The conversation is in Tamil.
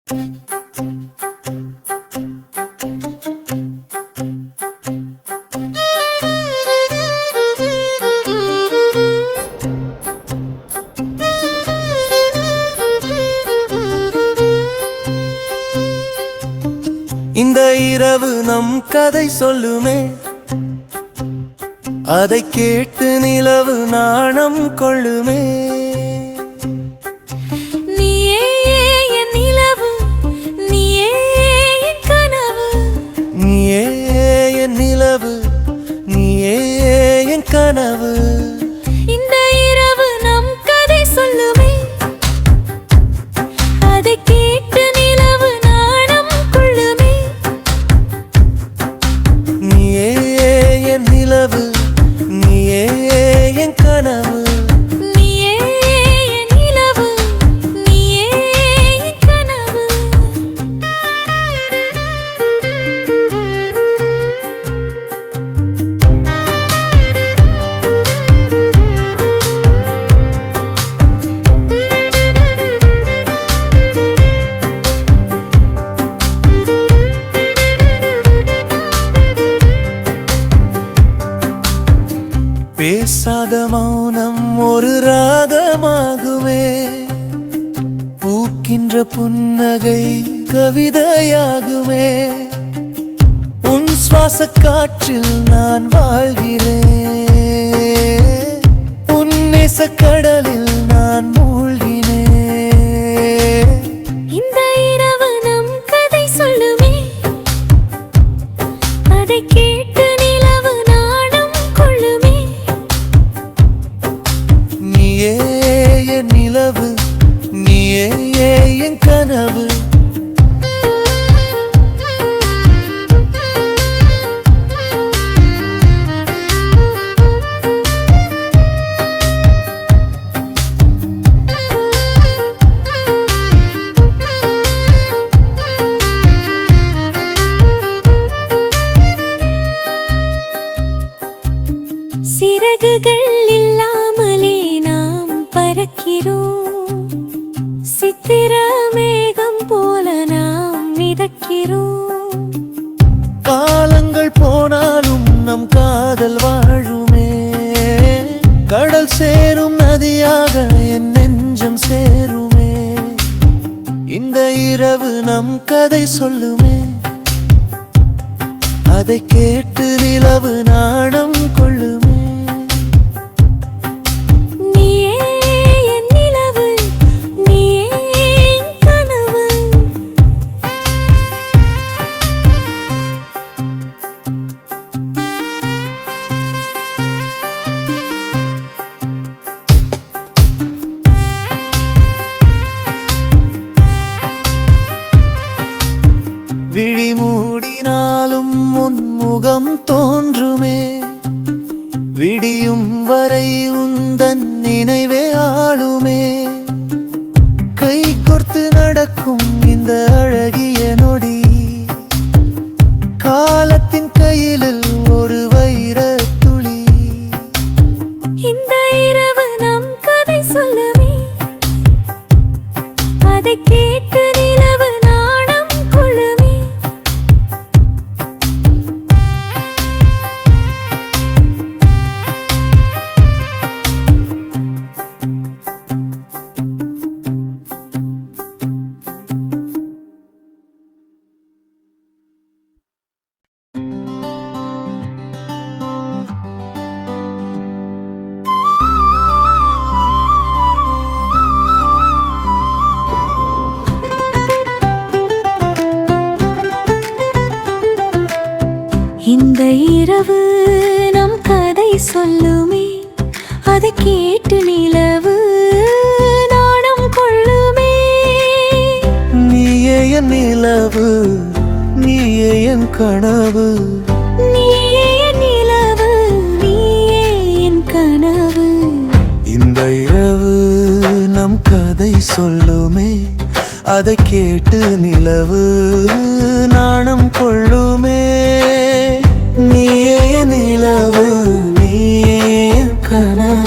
இந்த இரவு நம் கதை சொல்லுமே, அதை கேட்டு நிலவு நாணம் கொள்ளுமே. நீயே என் நிலவு, நீயே என் கனவு. நீயே என் நிலவு, நீயே என் கனவு. இந்த இரவு நம் கதை சொல்லுமே, அதை கேட்டு நிலவு நாணம் கொள்ளுமே. நீயே என் நிலவு, நீயே என் கனவு. நீயே என் நிலவு, நீயே என் கனவு. பேசாத மௌனம் ஒரு ராகமாகுமே, பூக்கின்ற புன்னகை கவிதையாகுமே. உன் சுவாச காற்றில் நான் வாழ்கிறேன், உன் நேச கடலில் நான் மூழ்கினேன். இந்த இரவு நம் கதை சொல்லுமே, அதை கேட்டு நிலவு நாணம் கொள்ளுமே. நீயே என் நிலவு, நீயே என் கனவு. சிறகுகள் இல்லாமலே நாம் பறக்கிறோம், சித்திர மேகம் போல நாம் மிதக்கிறோம். காலங்கள் போனாலும் நம் காதல் வாழுமே, கடல் சேரும் நதியாக என் நெஞ்சம் சேருமே. இந்த இரவு நம் கதை சொல்லுமே, அதை கேட்டு நிலவு நாணம் கொள்ளுமே. நீயே என் நிலவு, நீயே என் கனவு. விழி மூடினாலும் உன் முகம் தோன்றுமே, விடியும் வரை உந்தன் நினைவே ஆளுமே. கை கோர்த்து நடக்கும் இந்த அழகிய நொடி, காலத்தின் கையிலில் ஒரு வைரத் துளி. இந்த இரவு நம் கதை சொல்லுமே, அதை கேட்டு நிலவு நாணம் கொள்ளுமே. இந்த இரவு நம் கதை சொல்லுமே, அதை கேட்டு நிலவு நாணம் கொள்ளுமே. நீயே என் நிலவு, நீயே என் கனவு. நீயே என் நிலவு, நீயே என் கனவு. இந்த இரவு நம் கதை சொல்லுமே, அதை கேட்டு நிலவு நாணம் கொள்ளுமே. நீயே என் நிலவு, நீயே என் கனவு.